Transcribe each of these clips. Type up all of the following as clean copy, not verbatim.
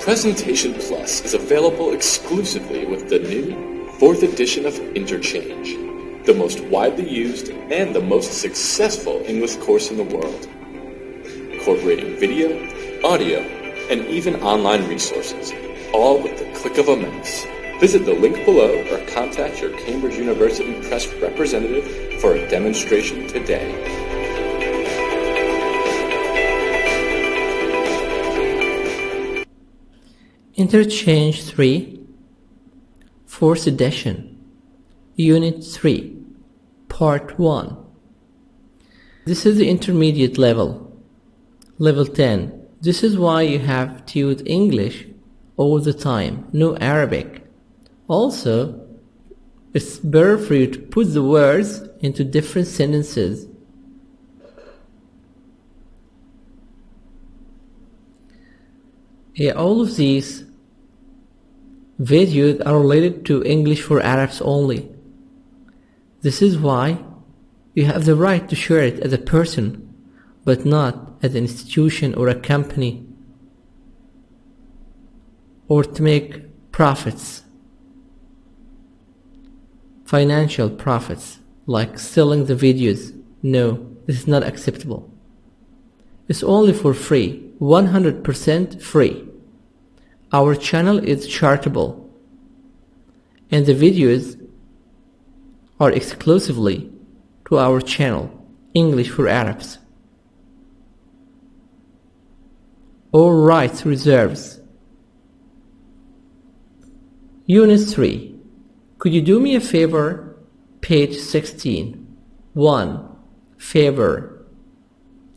Presentation Plus is available exclusively with the new 4th edition of Interchange, the most widely used and the most successful English course in the world, incorporating video, audio, and even online resources, all with the click of a mouse. Visit the link below or contact your Cambridge University Press representative for a demonstration today. Interchange 3, 4th edition, Unit 3, Part 1. This is the intermediate level, Level 10. This is why you have to use English all the time, no Arabic. Also, it's better for you to put the words into different sentences. All of these videos are related to English for Arabs only. This is why you have the right to share it as a person, but not as an institution or a company, or to make profits, financial profits, like selling the videos. No, this is not acceptable. It's only for free, 100% free. Our channel is charitable, and the videos are exclusively to our channel, English for Arabs. All rights reserves. Unit 3. Could you do me a favor? Page 16. 1. Favor.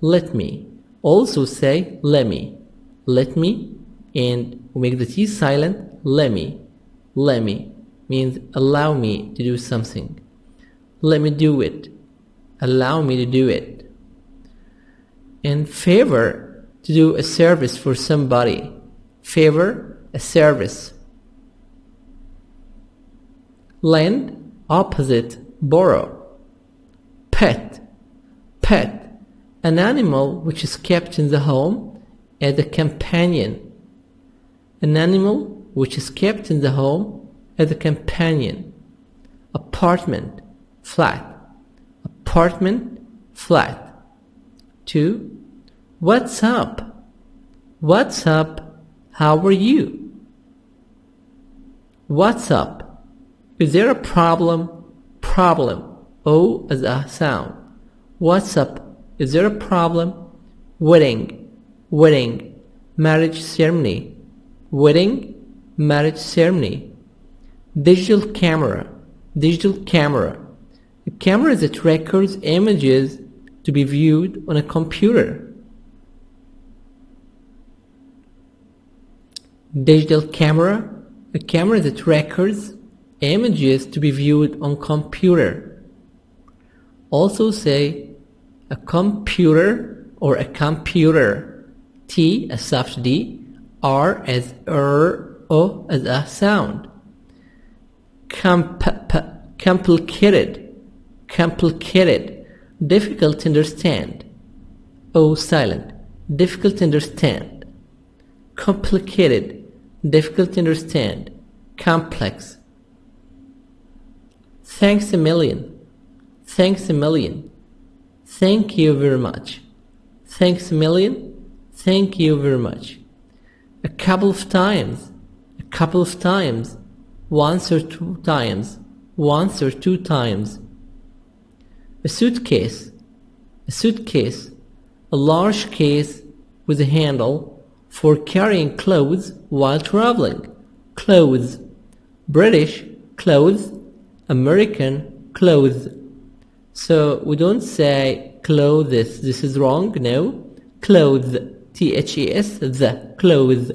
Let me. Also say let me. Let me, and we make the T silent. Let me. Let me means allow me to do something. Let me do it. Allow me to do it. And favor, to do a service for somebody. Favor, a service. Lend, opposite, borrow. Pet, pet, an animal which is kept in the home as a companion. An animal which is kept in the home as a companion. Apartment, flat. Apartment, flat. 2. What's up? What's up? How are you? What's up? Is there a problem? Problem. O as a sound. What's up? Is there a problem? Wedding. Wedding. Marriage ceremony. Wedding. Marriage ceremony. Digital camera. Digital camera. A camera that records images to be viewed on a computer. Digital camera. A camera that records images to be viewed on computer. Also say a computer or a computer. T as soft D, R as O as a sound. Complicated, complicated, difficult to understand. O silent, difficult to understand. Complicated, difficult to understand. Complex. Thanks a million. Thanks a million. Thank you very much. Thanks a million. Thank you very much. A couple of times. A couple of times. Once or two times. Once or two times. A suitcase. A suitcase. A large case with a handle for carrying clothes while traveling. Clothes. British clothes. American clothes. So we don't say clothes. This is wrong. No. Clothes. T-H-E-S. The. Clothes.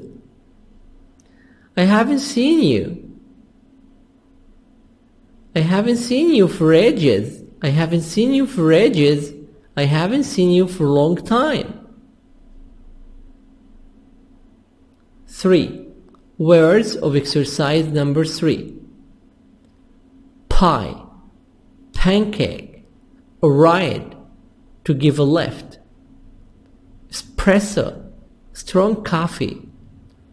I haven't seen you. I haven't seen you for ages. I haven't seen you for ages. I haven't seen you for a long time. 3. Words of exercise number 3. Pie, pancake, a ride, to give a lift. Espresso, strong coffee,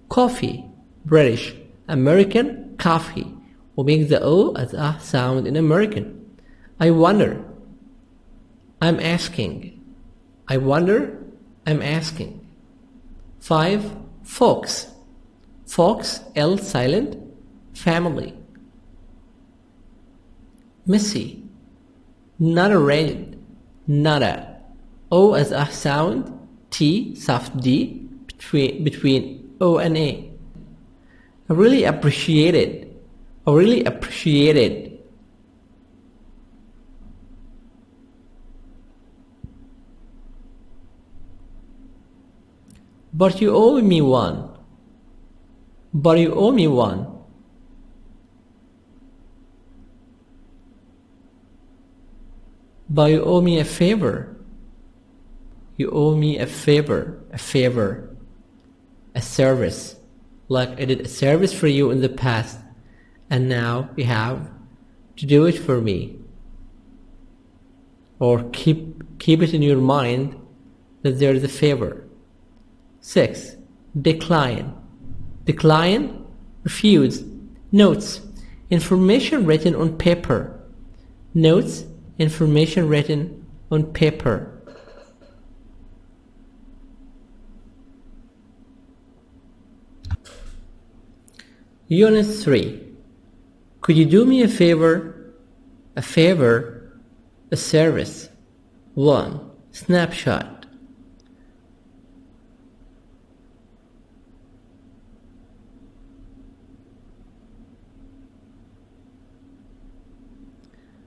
coffee, British, American, coffee. We make the O as a sound in American. I wonder, I'm asking. I wonder, I'm asking. 5. Folks. Folks, L silent, family. Missy. Not arranged. Nada. O as a sound, T, soft D, between O and A. I really appreciate it. I really appreciate it. But you owe me one. But you owe me one. But you owe me a favor. You owe me a favor. A favor. A service. Like I did a service for you in the past, and now you have to do it for me. Or keep it in your mind that there is a favor. 6. Decline. Decline, refuse. Notes, information written on paper. Notes, information written on paper. Unit 3. Could you do me a favor? A favor, a service. 1. Snapshot.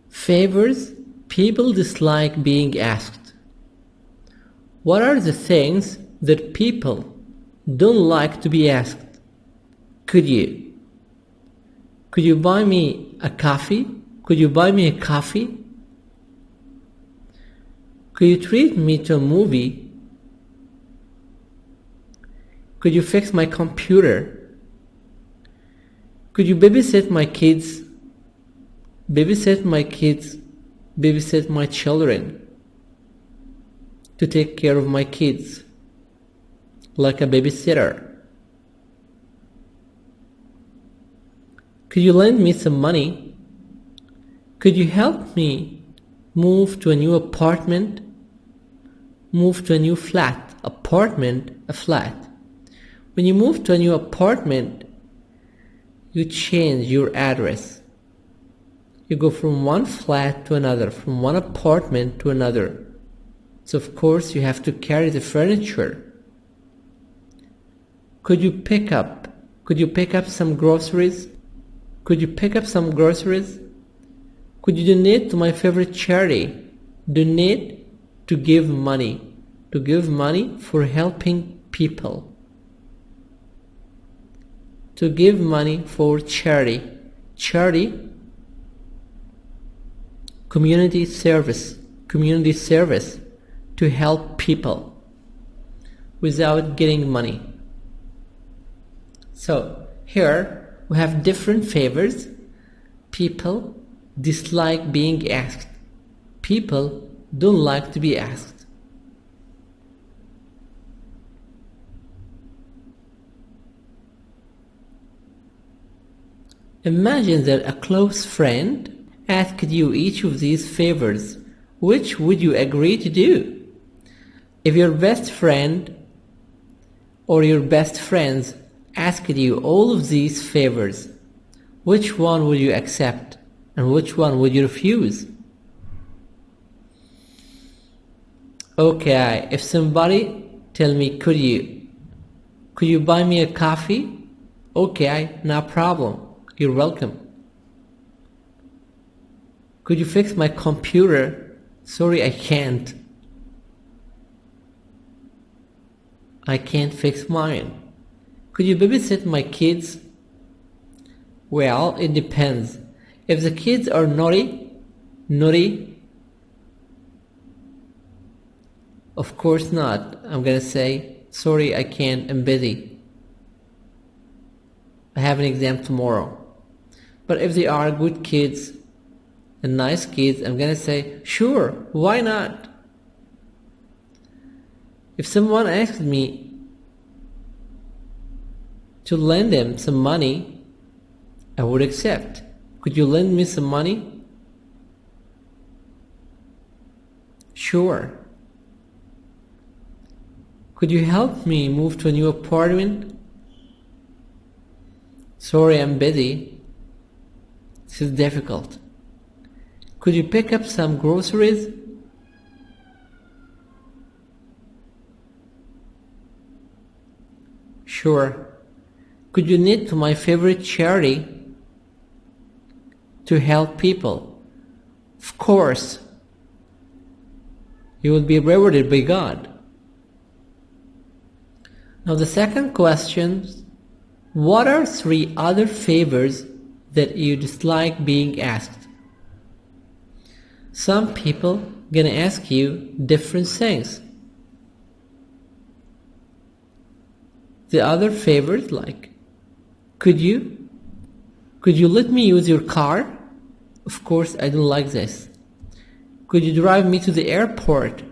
Favors, people dislike being asked. What are the things that people don't like to be asked? Could you buy me a coffee? Could you buy me a coffee? Could you treat me to a movie? Could you fix my computer? Could you babysit my kids? Babysit my kids, babysit my children, to take care of my kids, like a babysitter. Could you lend me some money? Could you help me move to a new apartment? Move to a new flat. Apartment, a flat. When you move to a new apartment, you change your address. You go from one flat to another, from one apartment to another. So of course you have to carry the furniture. Could you pick up some groceries? Could you pick up some groceries? Could you donate to my favorite charity? Donate, to give money. To give money for helping people. To give money for charity. Charity, community service to help people without getting money. So here we have different favors. People dislike being asked. People don't like to be asked. Imagine that a close friend asked you each of these favors. Which would you agree to do? If your best friend or your best friends asked you all of these favors, which one would you accept and which one would you refuse? Okay, if somebody tell me, could you buy me a coffee? Okay, no problem. You're welcome. Could you fix my computer? Sorry, I can't. I can't fix mine. Could you babysit my kids? Well, it depends. If the kids are naughty, of course not. I'm gonna say, sorry, I can't, I'm busy. I have an exam tomorrow. But if they are good kids and nice kids, I'm gonna say, sure, why not? If someone asked me, to lend him some money, I would accept. Could you lend me some money? Sure. Could you help me move to a new apartment? Sorry, I'm busy. This is difficult. Could you pick up some groceries? Sure. Could you knit to my favorite charity? To help people? Of course. You will be rewarded by God. Now the second question, what are 3 other favors that you dislike being asked? Some people gonna ask you different things. The other favors like, could you let me use your car? Of course I don't like this. Could you drive me to the airport?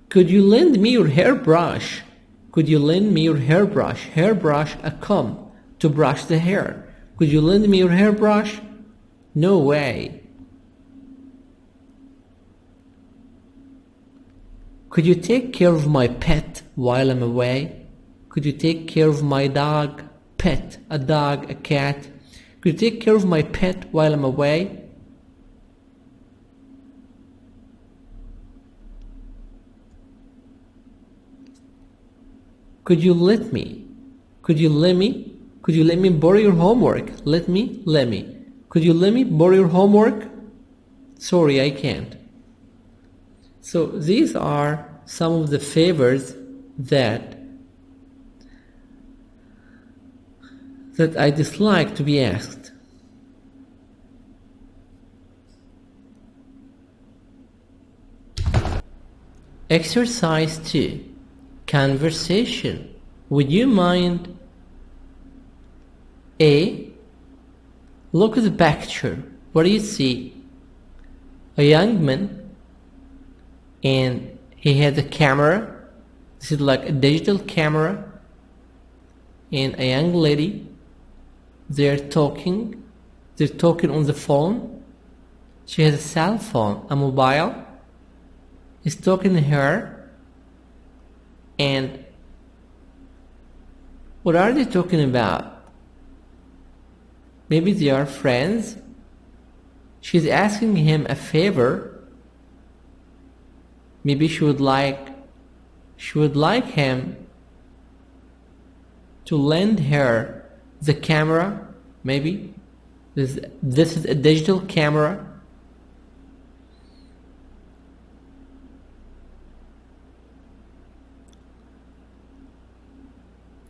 Could you lend me your hairbrush? Could you lend me your hairbrush? Hairbrush, a comb to brush the hair. Could you lend me your hairbrush? No way. Could you take care of my pet while I'm away? Could you take care of my dog, pet, a dog, a cat? Could you take care of my pet while I'm away? Could you let me borrow your homework? Let me. Could you let me borrow your homework? Sorry, I can't. So these are some of the favors that I dislike to be asked. Exercise 2. Conversation. Would you mind? A. Look at the picture. What do you see? A young man, and he has a camera. This is like a digital camera. And a young lady. They're talking on the phone. She has a cell phone, a mobile. He's talking to her. And what are they talking about? Maybe they are friends. She's asking him a favor. Maybe she would like him to lend her the camera. Maybe this is a digital camera.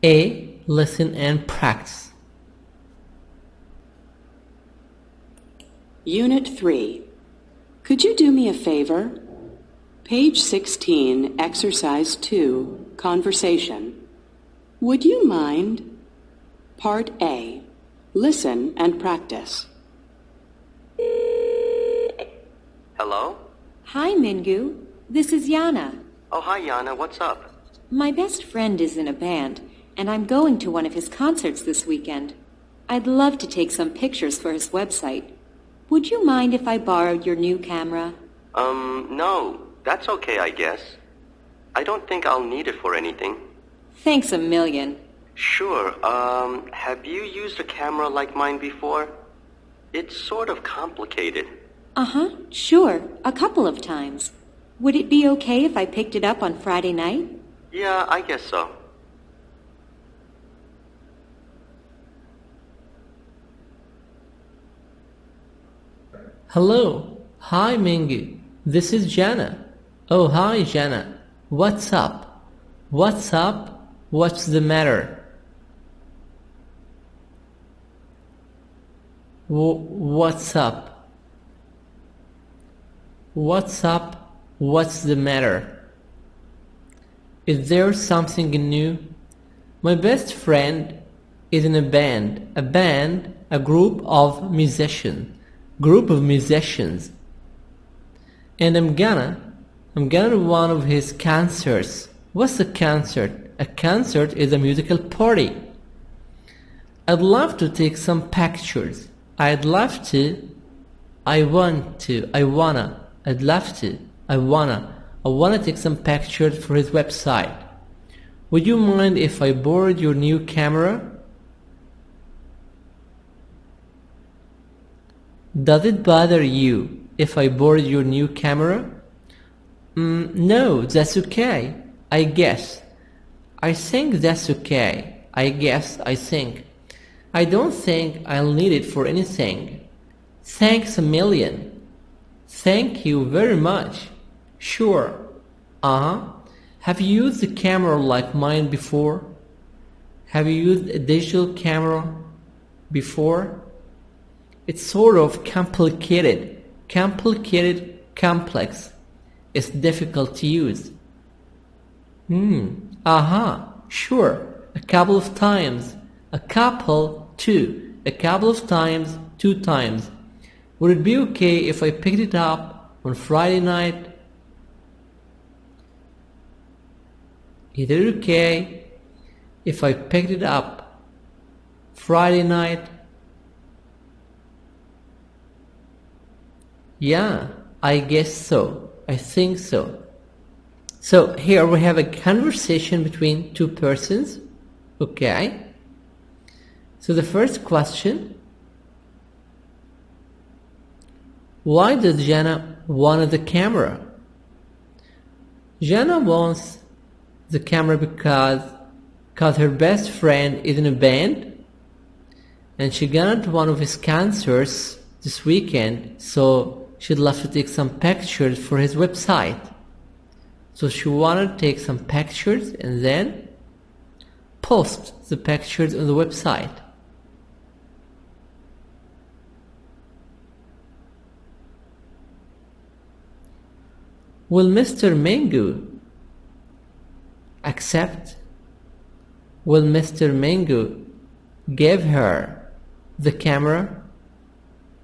A. Listen and practice. Unit 3. Could you do me a favor? Page 16, Exercise 2, Conversation. Would you mind? Part A. Listen and practice. Hello? Hi, Mingu. This is Yana. Oh, hi, Yana. What's up? My best friend is in a band, and I'm going to one of his concerts this weekend. I'd love to take some pictures for his website. Would you mind if I borrowed your new camera? No. That's okay, I guess. I don't think I'll need it for anything. Thanks a million. Sure. Have you used a camera like mine before? It's sort of complicated. Uh-huh, sure. A couple of times. Would it be okay if I picked it up on Friday night? Yeah, I guess so. Hello. Hi, Mingu. This is Jana. Oh, hi, Jana. What's up? What's up? What's the matter? What's up? What's up? What's the matter? Is there something new? My best friend is in a band. A group of musicians. And I'm gonna one of his concerts. What's a concert? A concert is a musical party. I'd love to take some pictures. I'd love to. I want to. I wanna. I'd love to. I wanna take some pictures for his website. Would you mind if I borrowed your new camera? Does it bother you if I borrowed your new camera? No, that's okay. I guess. I think that's okay. I guess, I think. I don't think I'll need it for anything. Thanks a million. Thank you very much. Sure. Have you used a camera like mine before? Have you used a digital camera before? It's sort of complicated. Complex. It's difficult to use. Sure. A couple of times. A couple of times, 2 times. Would it be okay if I picked it up on Friday night? Is it okay if I picked it up Friday night? Yeah, I guess so. I think so. So here we have a conversation between 2 persons. Okay. So the first question. Why does Jana want the camera? Jana wants the camera because her best friend is in a band and she got to one of his concerts this weekend, so she'd love to take some pictures for his website. So she wanted to take some pictures and then post the pictures on the website. Will Mr. Mango accept? Will Mr. Mango give her the camera?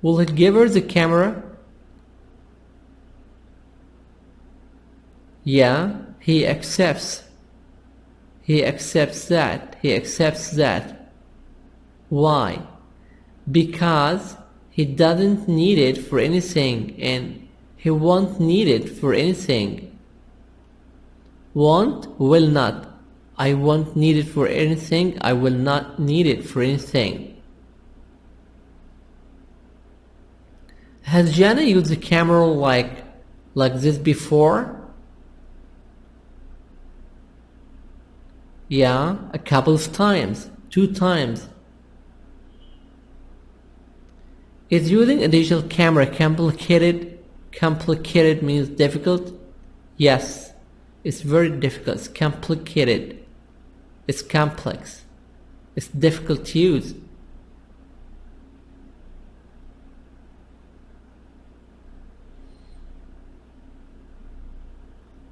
Will he give her the camera? Yeah, he accepts. He accepts that. Why? Because he doesn't need it for anything and he won't need it for anything. Won't, will not. I won't need it for anything. I will not need it for anything. Has Jana used the camera like this before? Yeah, a couple of times, 2 times. Is using a digital camera complicated? Complicated means difficult? Yes, it's very difficult. It's complicated. It's complex. It's difficult to use.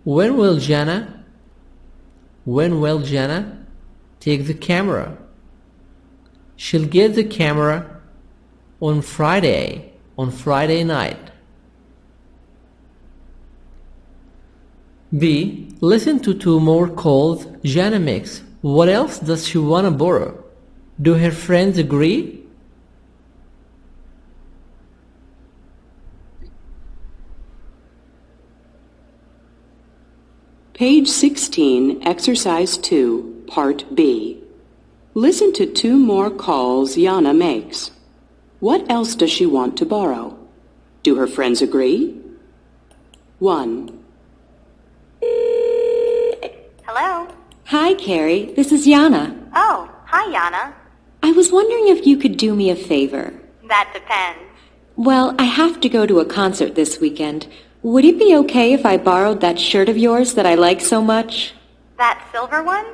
When will Jana take the camera? She'll get the camera on Friday night. B. Listen to 2 more calls Jana makes. What else does she want to borrow? Do her friends agree? Page 16, Exercise 2, Part B. Listen to 2 more calls Jana makes. What else does she want to borrow? Do her friends agree? 1. Hello? Hi, Carrie. This is Jana. Oh, hi, Jana. I was wondering if you could do me a favor. That depends. Well, I have to go to a concert this weekend. Would it be okay if I borrowed that shirt of yours that I like so much? That silver one?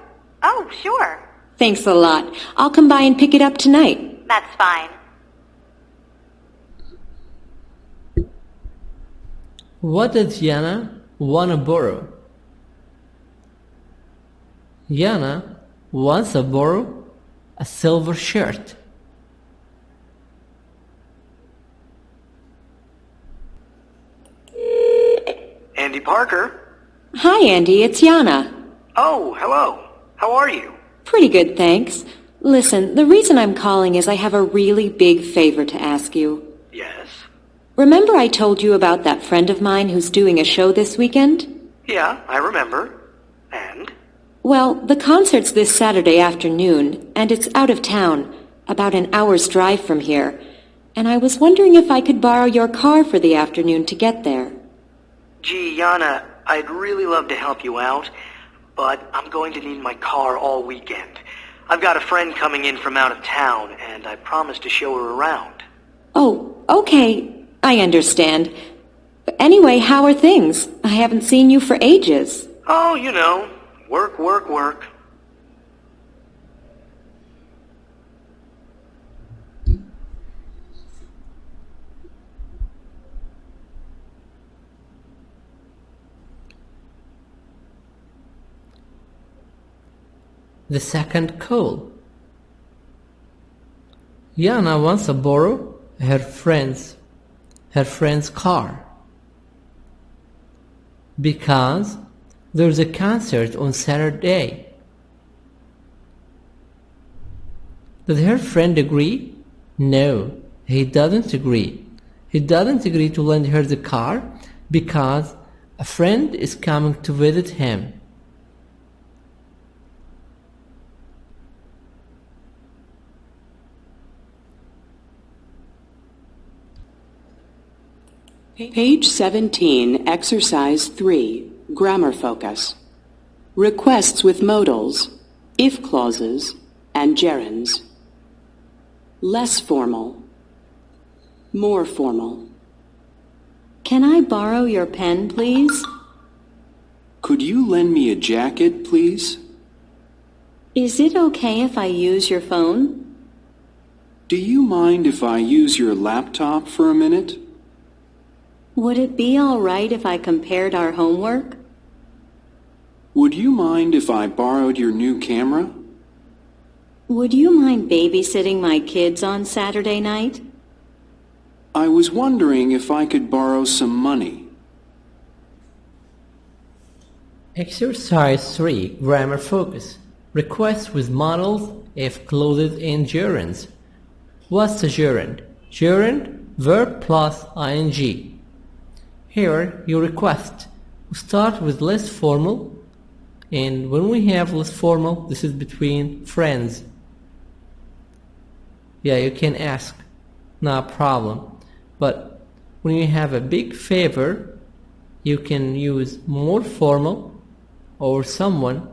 Oh, sure. Thanks a lot. I'll come by and pick it up tonight. That's fine. What does Jana want to borrow? Jana wants to borrow a silver shirt. Andy Parker? Hi, Andy. It's Jana. Oh, hello. How are you? Pretty good, thanks. Listen, the reason I'm calling is I have a really big favor to ask you. Yes? Remember I told you about that friend of mine who's doing a show this weekend? Yeah, I remember. And? Well, the concert's this Saturday afternoon, and it's out of town, about an hour's drive from here, and I was wondering if I could borrow your car for the afternoon to get there. Gee, Yana, I'd really love to help you out, but I'm going to need my car all weekend. I've got a friend coming in from out of town, and I promised to show her around. Oh, okay, I understand. But anyway, how are things? I haven't seen you for ages. Oh, you know, work, work, work. The second call. Yana wants to borrow her friend's car because there's a concert on Saturday. Does her friend agree? No, he doesn't agree. He doesn't agree to lend her the car because a friend is coming to visit him. Page 17, Exercise 3, Grammar Focus. Requests with modals, if clauses, and gerunds. Less formal. More formal. Can I borrow your pen, please? Could you lend me a jacket, please? Is it okay if I use your phone? Do you mind if I use your laptop for a minute? Would it be all right if I compared our homework? Would you mind if I borrowed your new camera? Would you mind babysitting my kids on Saturday night? I was wondering if I could borrow some money. Exercise 3, Grammar Focus. Requests with modals, if clauses, and gerunds. What's a gerund? Gerund, verb plus ing. Here, your request. We start with less formal, and when we have less formal, this is between friends. Yeah, you can ask, no problem. But when you have a big favor, you can use more formal or someone.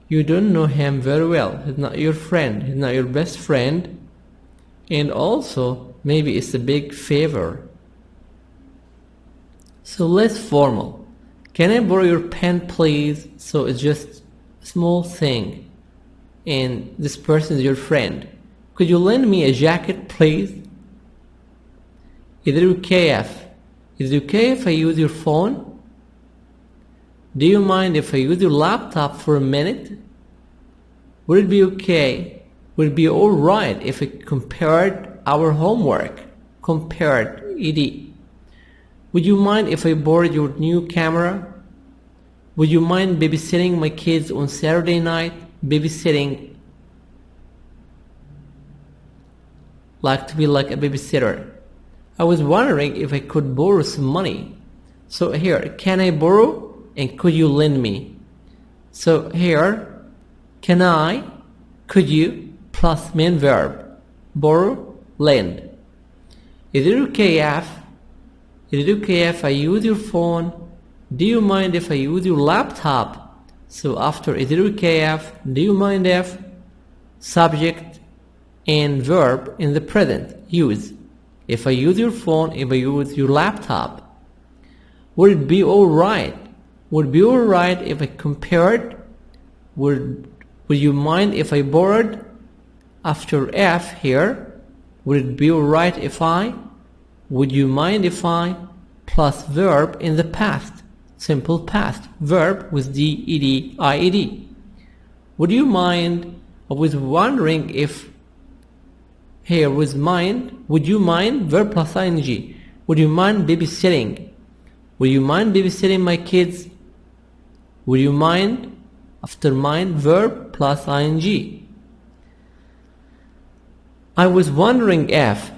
You don't know him very well. He's not your friend. He's not your best friend. And also, maybe it's a big favor. So less formal. Can I borrow your pen, please? So it's just a small thing. And this person is your friend. Could you lend me a jacket, please? Is it okay if I use your phone? Do you mind if I use your laptop for a minute? Would it be okay? Would it be alright if I compared our homework? Compared, eidi. Would you mind if I borrowed your new camera? Would you mind babysitting my kids on Saturday night? Babysitting, like to be like a babysitter. I was wondering if I could borrow some money. So here, can I borrow and could you lend me? So here, can I, could you, plus main verb. Borrow, lend. Is it okay if I use your phone? Do you mind if I use your laptop? So after is it okay if, do you mind if, subject and verb in the present, use. If I use your phone, if I use your laptop. Would it be alright? Would it be alright if I compared? Would you mind if I borrowed? After F here, would it be alright if I? Would you mind if I? Plus verb in the past, simple past, verb with D, ed, ied. Would you mind? I was wondering if here with mind, would you mind, verb plus ing. Would you mind babysitting? Would you mind babysitting my kids Would you mind? After mind, verb plus ing. I was wondering if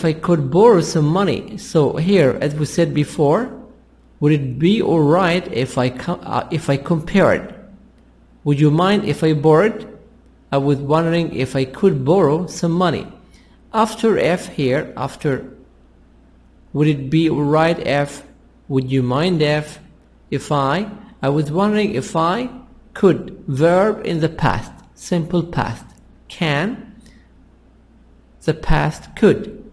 I could borrow some money. So here, as we said before, would it be alright if I compared? Would you mind if I borrowed? I was wondering if I could borrow some money. After if here, after would it be alright if, would you mind if I was wondering if I could, verb in the past, simple past, can, the past could.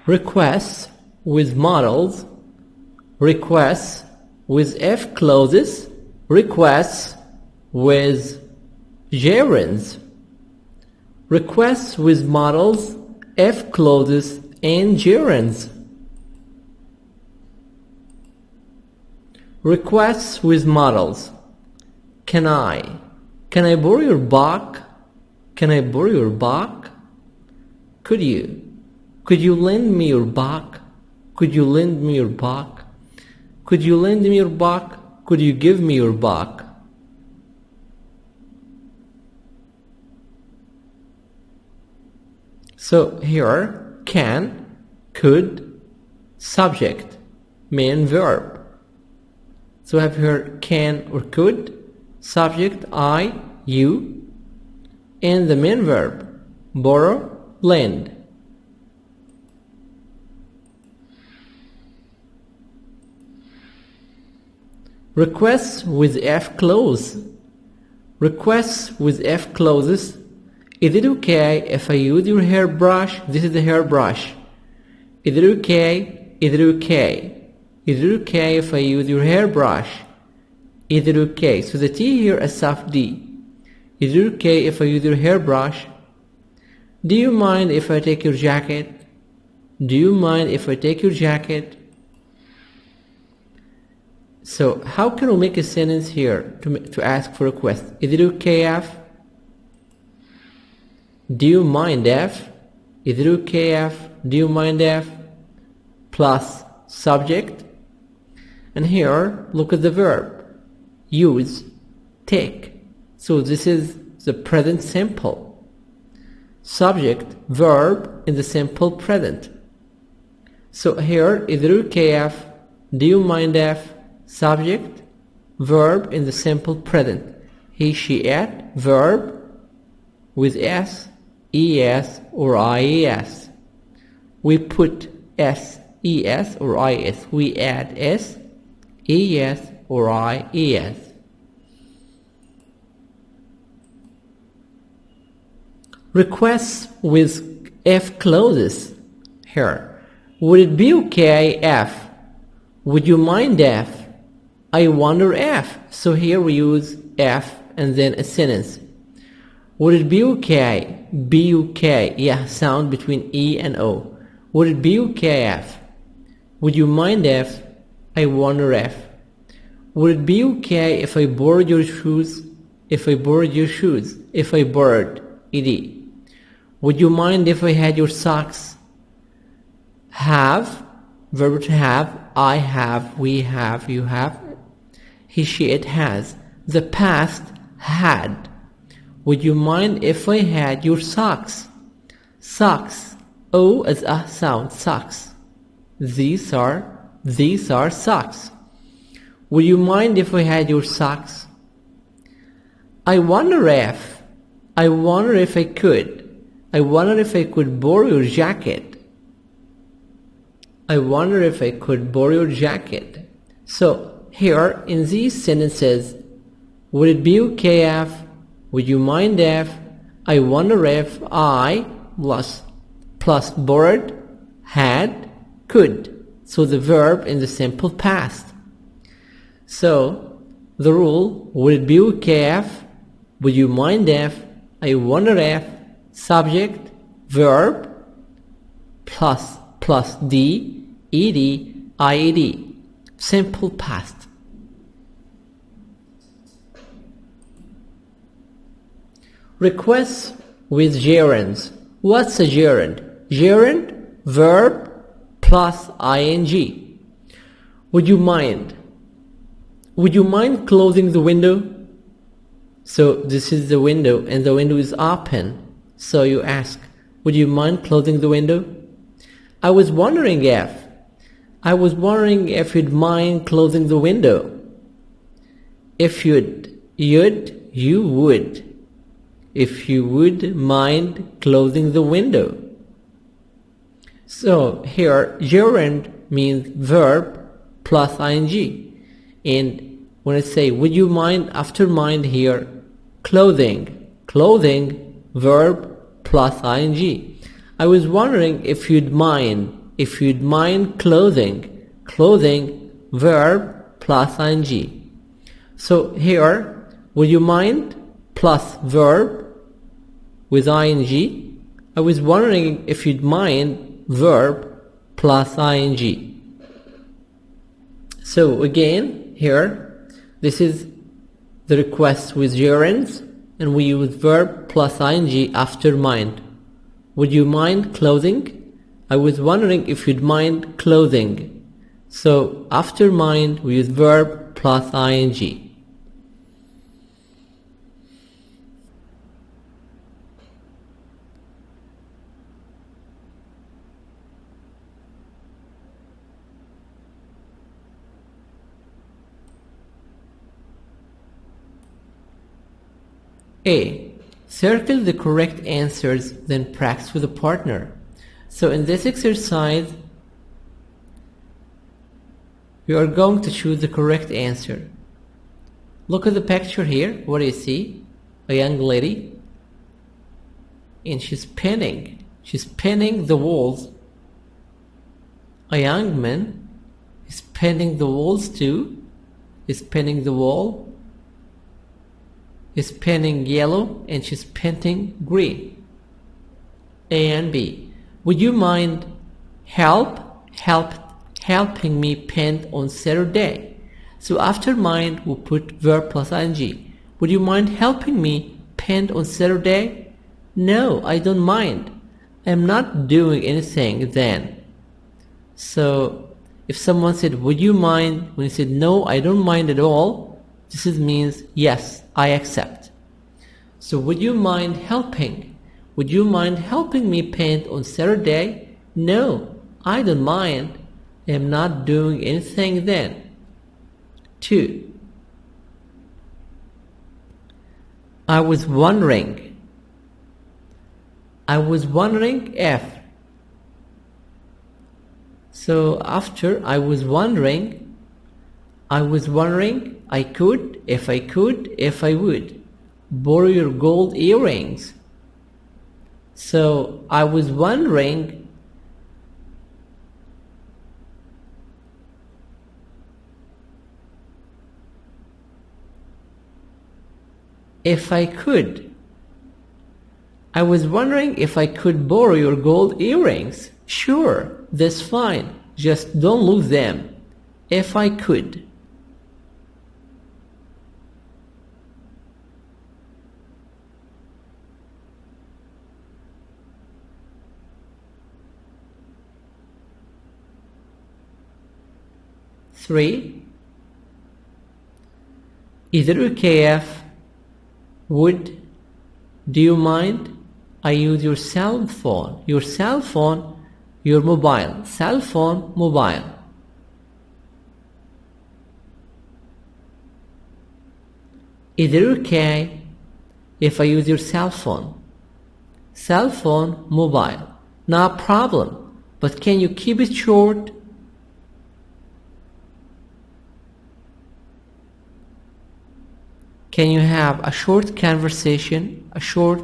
Requests with modals, requests with if clauses, requests with gerunds, requests with modals, if clauses and gerunds. Requests with modals. Can I borrow your book? Can I borrow your book? Could you lend me your book? Could you lend me your book? Could you lend me your book? Could you give me your book? So here, can, could, subject, main verb. So I have here can or could, subject I, you, and the main verb, borrow, lend. Requests with if clause. Requests with if clauses. Is it okay if I use your hairbrush? This is the hairbrush. Is it okay? Is it okay? Is it okay if I use your hairbrush? Is it okay? So the T here is soft D. Is it okay if I use your hairbrush? Do you mind if I take your jacket? Do you mind if I take your jacket? So how can we make a sentence here to ask for a request? Is it okay if? Do you mind if? Is it okay if? Do you mind if? Plus subject. And here, look at the verb. Use, take. So this is the present simple. Subject, verb in the simple present. So here, is it okay if? Do you mind if? Subject, verb in the simple present. He, she, it, verb with s, es or ies. We put s, es or is. We add s, es or ies. Requests with if clauses. Here, would it be okay if? Would you mind if? I wonder if. So here we use if and then a sentence. Would it be okay? Be okay. Yeah, sound between E and O. Would it be okay if? Would you mind if? I wonder if. Would it be okay if I borrowed your shoes? If I borrowed your shoes. If I borrowed. Eidi. Would you mind if I had your socks? Have. Verb to have. I have. We have. You have. He, she, it has. The past had. Would you mind if I had your socks? Socks. O as a sound. Socks. These are socks. Would you mind if I had your socks? I wonder if I could. I wonder if I could borrow your jacket. I wonder if I could borrow your jacket. So here in these sentences, would it be okay if? Would you mind if? I wonder if I plus borrowed, had, could. So the verb in the simple past. So the rule, would it be okay if? Would you mind if? I wonder if. Subject, verb, plus D, ed, ied. Simple past. Requests with gerunds. What's a gerund? Gerund, verb plus ing. Would you mind? Would you mind closing the window? So this is the window and the window is open. So you ask, would you mind closing the window? I was wondering if you'd mind closing the window. If you would. If you would mind closing the window. So here, gerund means verb plus ing. And when I say, would you mind, after mind here, clothing, verb plus ing. I was wondering if you'd mind clothing, verb plus ing. So here, would you mind plus verb with ing. I was wondering if you'd mind verb plus ing. So again, here, this is the request with gerunds, and we use verb plus ing after mind. Would you mind clothing? I was wondering if you'd mind clothing. So after mind, we use verb plus ing. A. Circle the correct answers, then practice with a partner. So in this exercise, we are going to choose the correct answer. Look at the picture here. What do you see? A young lady. And she's pinning the walls. A young man is pinning the walls too. Is pinning the wall. Is pinning yellow, and she's painting green. A and B. Would you mind helping me paint on Saturday? So after mind, we'll put verb plus ing. Would you mind helping me paint on Saturday? No, I don't mind. I'm not doing anything then. So if someone said, would you mind? When you said, no, I don't mind at all, this means, yes, I accept. So would you mind helping? Would you mind helping me paint on Saturday? No, I don't mind. I'm not doing anything then. 2. I was wondering if. So after I was wondering, I could, if I would, borrow your gold earrings. So I was wondering if I could. I was wondering if I could borrow your gold earrings. Sure, that's fine. Just don't lose them. If I could. Three. Is it okay if? Would? Do you mind? I use your cell phone. Your cell phone, your mobile. Cell phone, mobile. Is it okay if I use your cell phone? Cell phone, mobile. No problem. But can you keep it short? Can you have a short conversation, a short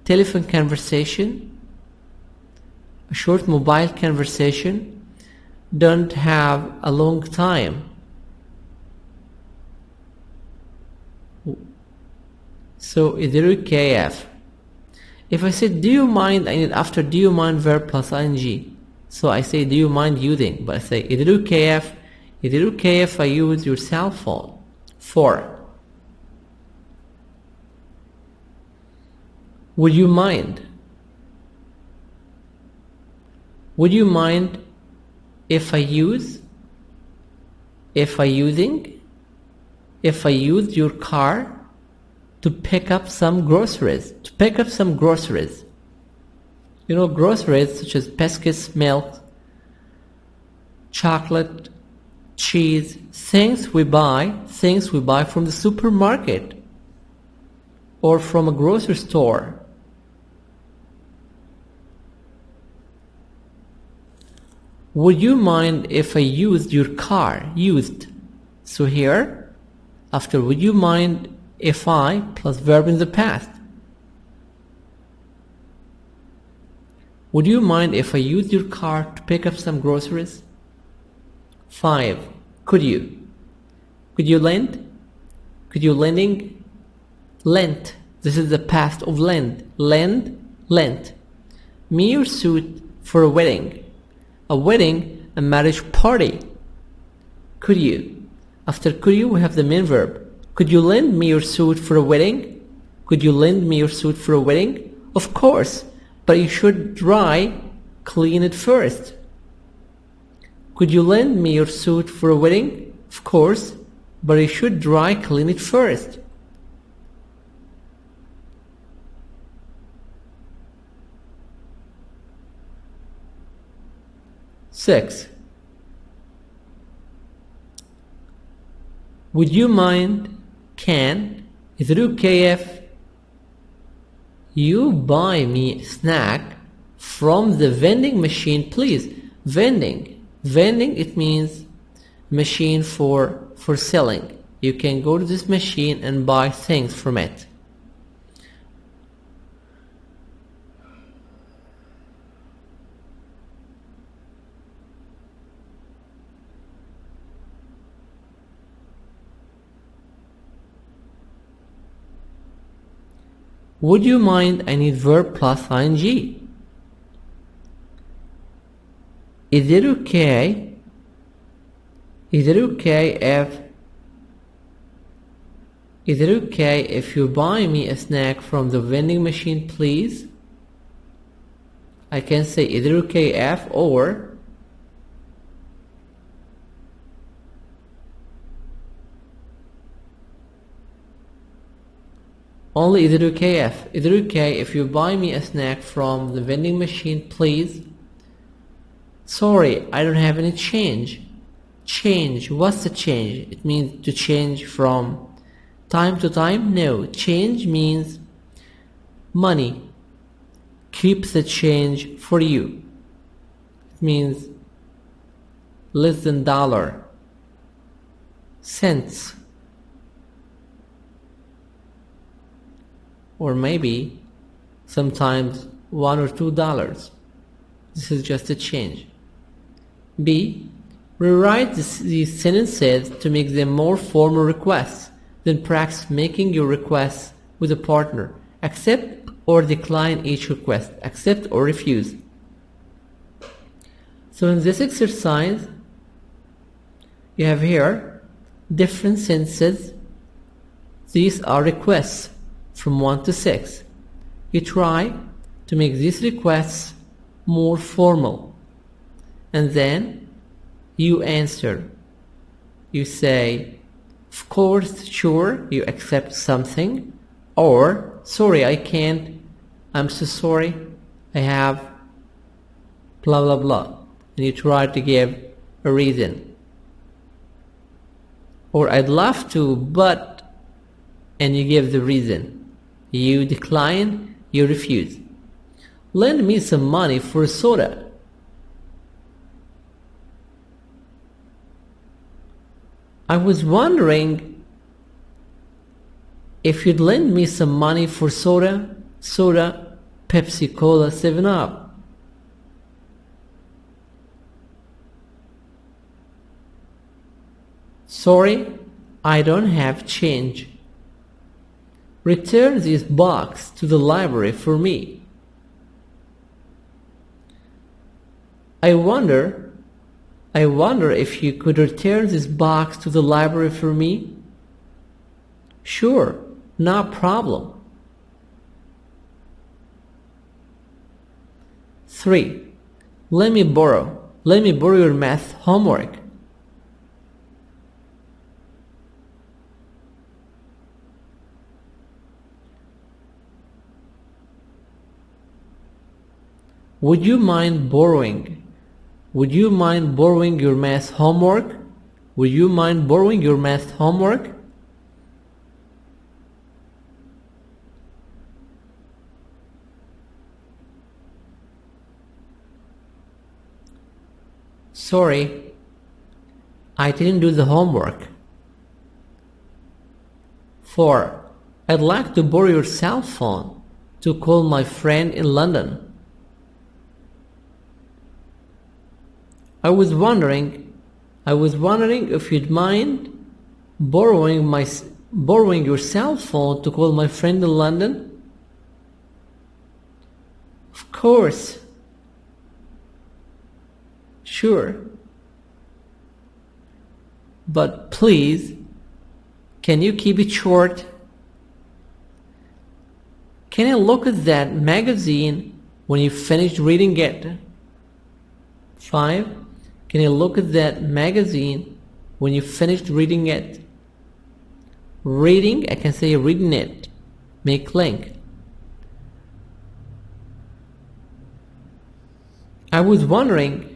telephone conversation, a short mobile conversation? Don't have a long time. So is it okay if I said do you mind, I need after do you mind verb plus ing. So I say do you mind using, but I say is it okay if I use your cell phone? 4. Would you mind? Would you mind if I used your car to pick up some groceries? You know, groceries such as biscuits, milk, chocolate, cheese, things we buy from the supermarket or from a grocery store. Would you mind if I used your car? Used. So here, after would you mind if I plus verb in the past. Would you mind if I used your car to pick up some groceries? 5. Could you? Could you lend? Could you lending? Lent. This is the past of lend. Lend, lent. Me your suit for a wedding. A wedding, a marriage party. Could you? After could you, we have the main verb. Could you lend me your suit for a wedding? Could you lend me your suit for a wedding? Of course, but you should clean it first. Could you lend me your suit for a wedding? Of course, but you should clean it first. Six. Would you mind, is it okay if you buy me a snack from the vending machine, please? Vending, it means machine for selling. You can go to this machine and buy things from it. Would you mind, I need verb plus ing. Is it okay if you buy me a snack from the vending machine, please? I can say is it okay if, or only is it okay if you buy me a snack from the vending machine, please? Sorry, I don't have any change. Change, what's the change? It means to change from time to time? No, change means money. Keep the change for you. It means less than dollar. Cents. Or maybe sometimes $1 or $2. This is just a change. B. Rewrite these sentences to make them more formal requests. Then practice making your requests with a partner. Accept or decline each request. Accept or refuse. So in this exercise, you have here different sentences. These are requests from 1 to 6. You try to make these requests more formal. And then you answer. You say, of course, sure, you accept something. Or, sorry, I can't. I'm so sorry. I have blah, blah, blah. And you try to give a reason. Or, I'd love to, but, and you give the reason. You decline, you refuse. Lend me some money for a soda. I was wondering if you'd lend me some money for soda, Pepsi, Cola, 7-Up. Sorry, I don't have change. Return this box to the library for me. I wonder if you could return this box to the library for me? Sure, no problem. 3. Let me borrow your math homework. Would you mind borrowing your math homework? Would you mind borrowing your math homework? Sorry, I didn't do the homework. 4. I'd like to borrow your cell phone to call my friend in London. I was wondering if you'd mind borrowing your cell phone to call my friend in London? Of course. Sure. But please, can you keep it short? Can I look at that magazine when you finished reading it? 5. Can you look at that magazine when you finished reading it? Reading, I can say reading it. Make link. I was wondering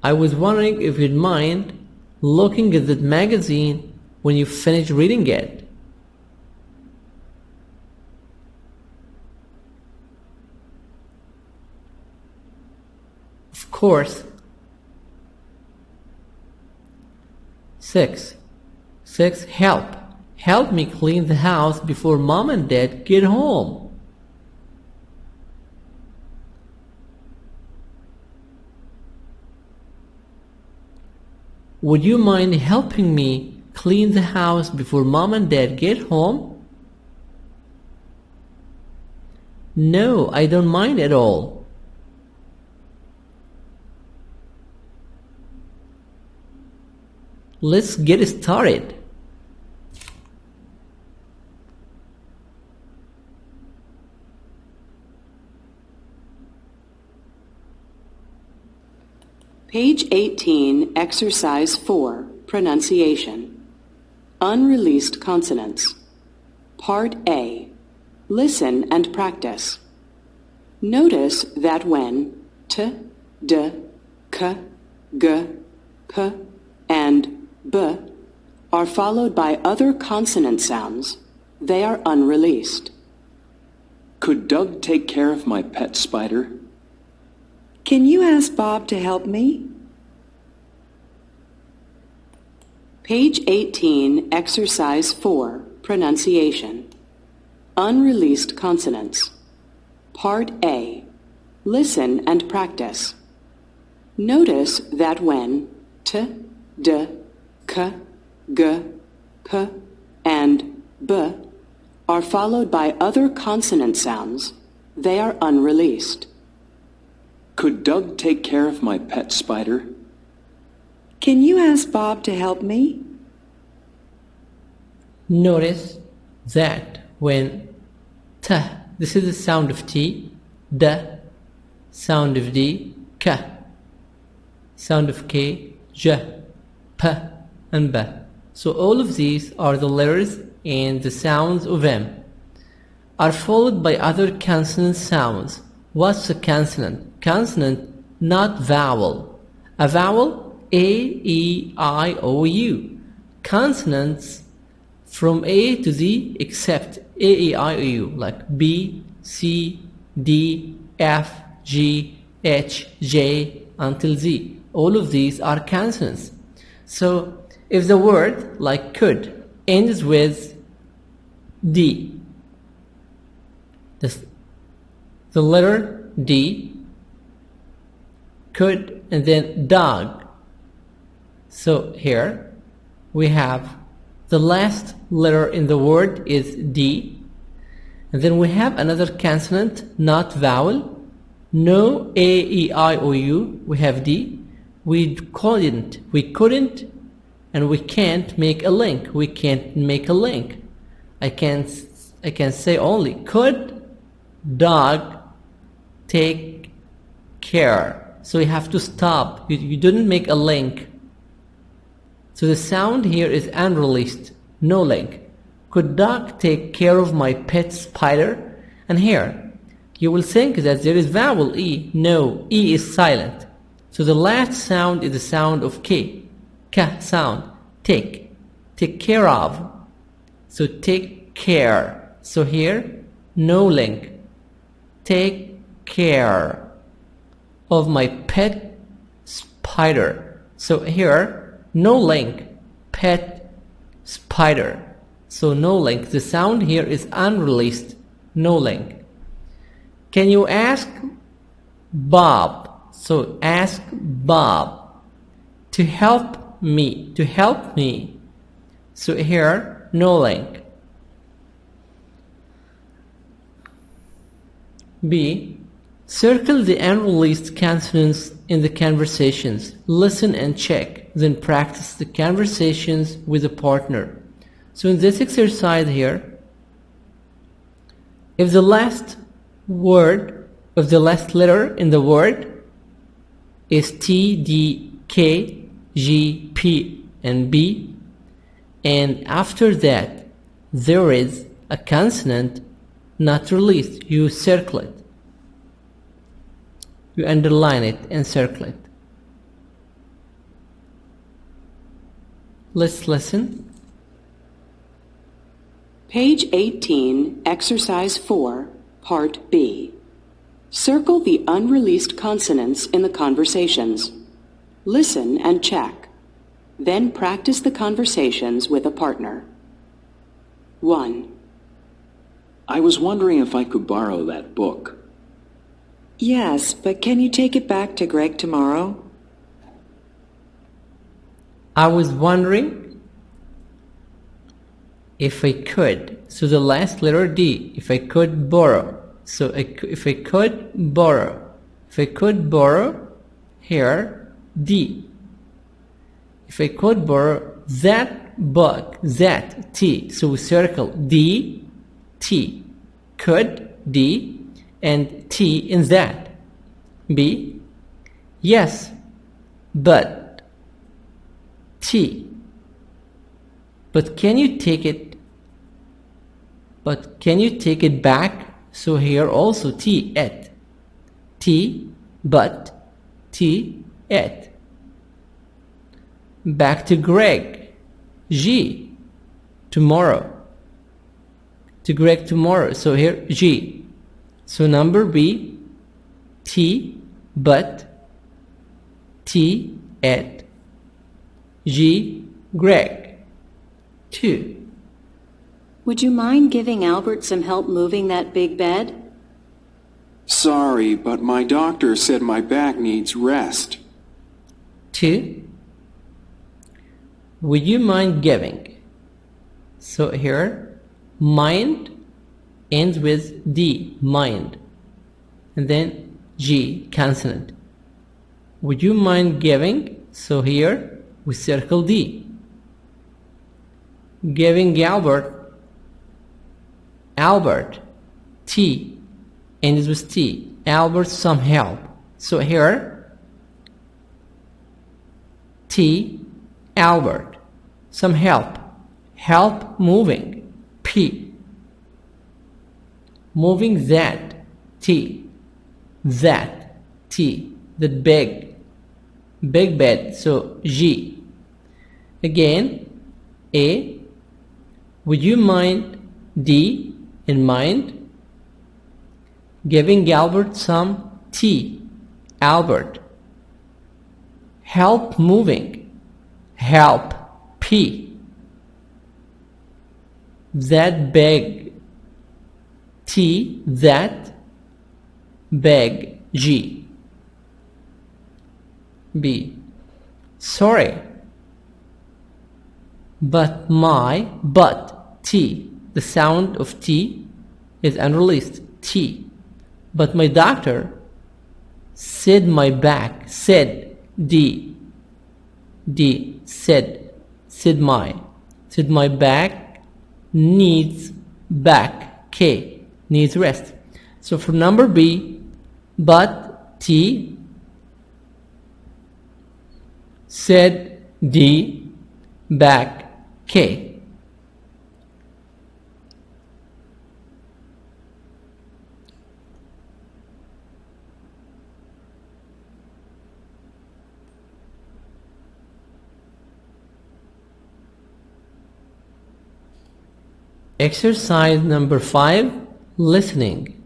if you'd mind looking at that magazine when you finish reading it. Of course. 6. Help me clean the house before mom and dad get home. Would you mind helping me clean the house before mom and dad get home? No, I don't mind at all. Let's get started. Page 18, Exercise 4, Pronunciation. Unreleased consonants. Part A. Listen and practice. Notice that when t, d, k, g, p, and b are followed by other consonant sounds, they are unreleased. Could Doug take care of my pet spider? Can you ask Bob to help me? Page 18, Exercise 4, Pronunciation. Unreleased consonants. Part A. Listen and practice. Notice that when t, d, k, g, p, and b are followed by other consonant sounds, they are unreleased. Could Doug take care of my pet spider? Can you ask Bob to help me? Notice that when t, this is the sound of T, d, sound of D, k, sound of K, j, p, and b. So all of these are the letters and the sounds of M are followed by other consonant sounds. What's a consonant? Consonant, not vowel. A vowel, A, E, I, O, U. Consonants from A to Z except A, E, I, O, U, like B, C, D, F, G, H, J, until Z. All of these are consonants. So if the word, like could, ends with D, the letter D, could, and then dog. So here we have the last letter in the word is D, and then we have another consonant, not vowel. No A, E, I, O, U, we have D. We couldn't, and we can't make a link. We can't make a link. I can say only could dog take care. So you have to stop. You didn't make a link. So the sound here is unreleased. No link. Could Doc take care of my pet spider? And here, you will think that there is vowel E. No, E is silent. So the last sound is the sound of K. K sound. Take. Take care of. So take care. So here, no link. Take care of my pet spider. So here, no link. Pet spider. So no link. The sound here is unreleased. No link. Can you ask Bob? So ask Bob to help me. To help me. So here, no link. B. Circle the unreleased consonants in the conversations. Listen and check. Then practice the conversations with a partner. So in this exercise here, if the last word, if the last letter in the word is T, D, K, G, P, and B, and after that there is a consonant not released, you circle it. You underline it and circle it. Let's listen. Page 18, Exercise 4, Part B. Circle the unreleased consonants in the conversations. Listen and check. Then practice the conversations with a partner. 1. I was wondering if I could borrow that book. Yes, but can you take it back to Greg tomorrow? I was wondering if I could. So the last letter D, if I could borrow. So if I could borrow. If I could borrow, here, D. If I could borrow that book, that, T. So we circle D, T. Could, D, and T in that. B. Yes, but, T. But can you take it? But can you take it back? So here also T, et. T, but, T, et. Back to Greg. G, tomorrow. To Greg tomorrow. So here G. So number B, T, but, T, et. G, Greg. 2. Would you mind giving Albert some help moving that big bed? Sorry, but my doctor said my back needs rest. 2. Would you mind giving? So here, mind ends with D, mind. And then G, consonant. Would you mind giving? So here, we circle D. Giving Albert, T, ends with T. Albert some help. So here, T, Albert, some help. Help moving, P. Moving that, T. That, T. The big bed, so G. Again, A. Would you mind, D, in mind? Giving Albert some T, Albert. Help moving, help, P. That big, T, that, big, G. B. Sorry, but T, the sound of T is unreleased, T. But my doctor said my back, said, D, said my back needs back, K, needs rest. So for number B, but T, said D, back K. Exercise number 5, listening.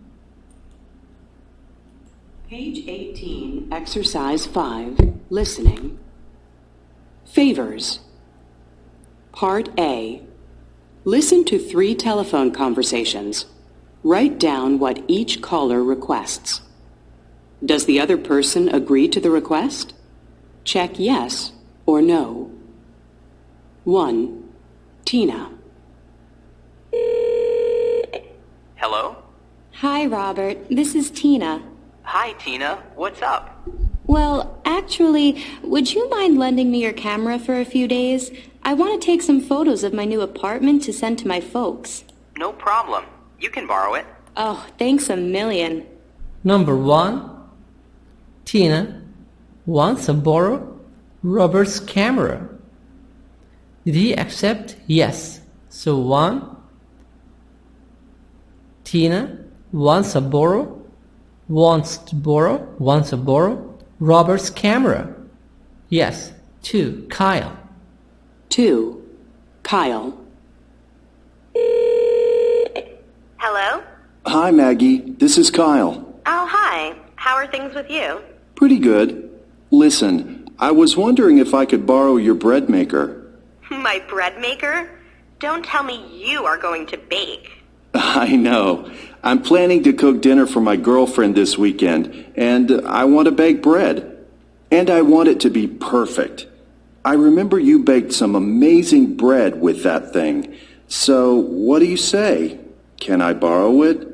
Page 18, Exercise 5, Listening. Favors. Part A. Listen to 3 telephone conversations. Write down what each caller requests. Does the other person agree to the request? Check yes or no. 1. Tina. Hello? Hi, Robert. This is Tina. Hi, Tina. What's up? Well, actually, would you mind lending me your camera for a few days? I want to take some photos of my new apartment to send to my folks. No problem. You can borrow it. Oh, thanks a million. Number 1, Tina wants to borrow Robert's camera. Did he accept? Yes. So 1, Tina wants to borrow Robert's camera. Yes. 2, Kyle. 2. Kyle. Hello? Hi, Maggie. This is Kyle. Oh, hi. How are things with you? Pretty good. Listen, I was wondering if I could borrow your bread maker. My bread maker? Don't tell me you are going to bake. I know. I'm planning to cook dinner for my girlfriend this weekend, and I want to bake bread. And I want it to be perfect. I remember you baked some amazing bread with that thing. So, what do you say? Can I borrow it?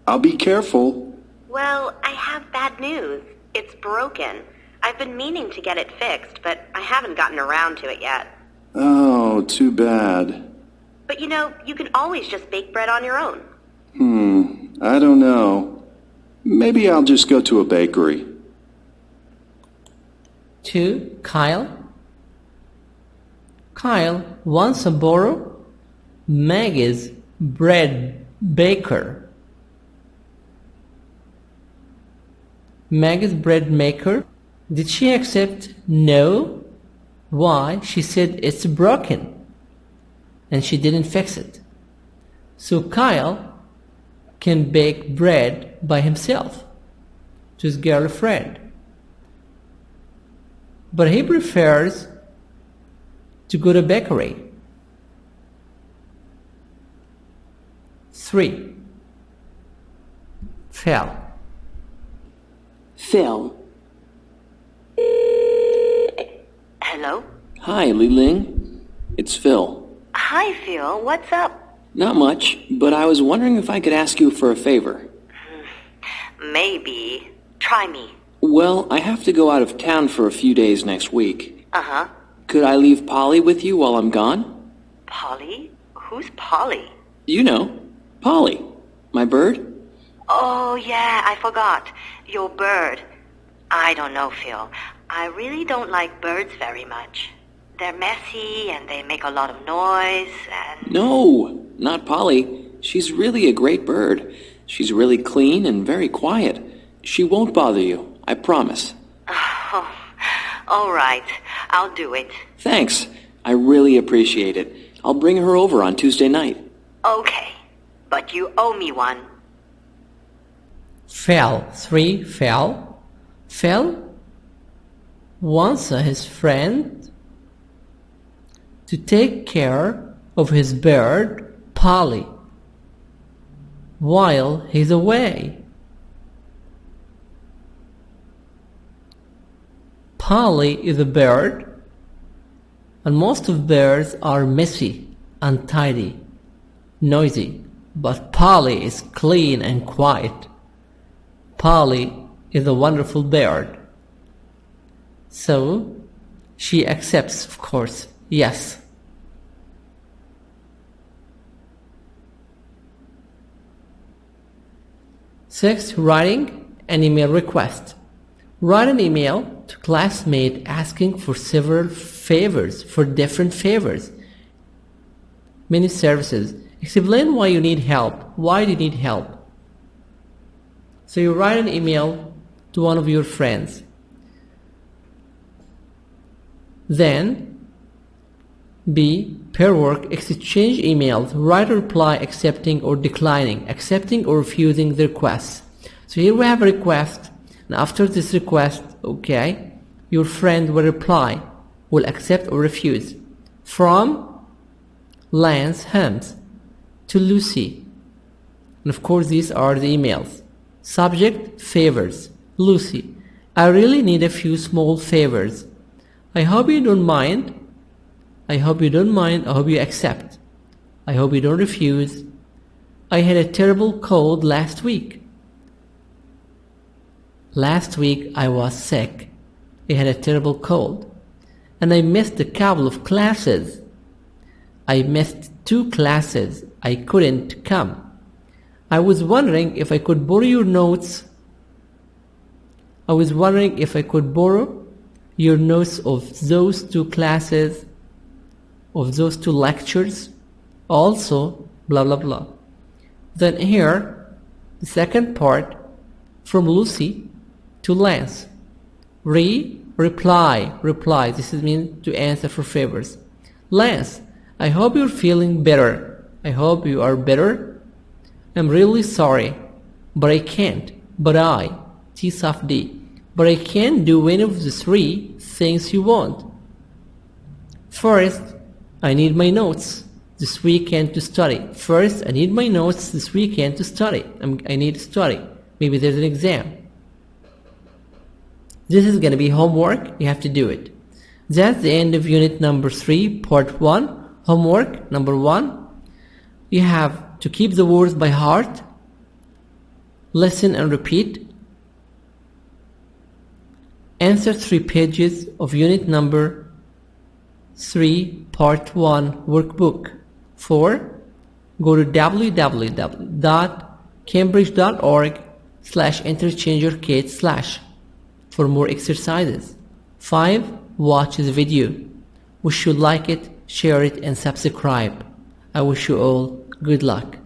I'll be careful. Well, I have bad news. It's broken. I've been meaning to get it fixed, but I haven't gotten around to it yet. Oh, too bad. But you know, you can always just bake bread on your own. I don't know. Maybe I'll just go to a bakery. 2, Kyle. Kyle wants to borrow Maggie's bread baker. Maggie's bread maker. Did she accept? No. Why? She said it's broken and she didn't fix it. So Kyle can bake bread by himself to his girlfriend. But he prefers to go to bakery. 3. Phil. Phil. Hello? Hi, Li Ling. It's Phil. Hi, Phil. What's up? Not much, but I was wondering if I could ask you for a favor. Maybe. Try me. Well, I have to go out of town for a few days next week. Uh-huh. Could I leave Polly with you while I'm gone? Polly? Who's Polly? You know, Polly, my bird. Oh, yeah, I forgot. Your bird. I don't know, Phil. I really don't like birds very much. They're messy and they make a lot of noise and... No, not Polly. She's really a great bird. She's really clean and very quiet. She won't bother you, I promise. Oh, all right. I'll do it. Thanks. I really appreciate it. I'll bring her over on Tuesday night. Okay. But you owe me one. Phil. 3. Phil. Phil wants his friend to take care of his bird, Polly, while he's away. Polly is a bird, and most of birds are messy, untidy, noisy, but Polly is clean and quiet. Polly is a wonderful bird. So, she accepts, of course, yes. 6. Writing an email request. Write an email to classmate asking for several favors, for different favors. Many services. Explain why you need help. Why do you need help? So you write an email to one of your friends. Then, B. Pair work. Exchange emails. Write a reply accepting or declining, accepting or refusing the request. So here we have a request, and after this request, okay, your friend will reply, will accept or refuse. From Lance Helms to Lucy. And of course these are the emails. Subject, favors. Lucy, I really need a few small favors. I hope you don't mind. I hope you don't mind. I hope you accept. I hope you don't refuse. I had a terrible cold last week. Last week I was sick. I had a terrible cold. And I missed a couple of classes. I missed 2 classes. I couldn't come. I was wondering if I could borrow your notes. I was wondering if I could borrow your notes of those 2 classes, of those 2 lectures. Also, blah blah blah. Then here, the second part, from Lucy to Lance. Reply. This means to answer for favors. Lance, I hope you're feeling better. I hope you are better. I'm really sorry, but I can't. But I, T soft D, but I can't do any of the 3 things you want. First, I need my notes this weekend to study. First, I need my notes this weekend to study. I need to study. Maybe there's an exam. This is going to be homework. You have to do it. That's the end of unit number 3, part 1. Homework number 1. You have to keep the words by heart. Listen and repeat. Answer 3 pages of unit number 3, part 1 workbook. 4. Go to www.cambridge.org/interchange for more exercises. 5. Watch the video. Wish you like it, share it, and subscribe. I wish you all good luck.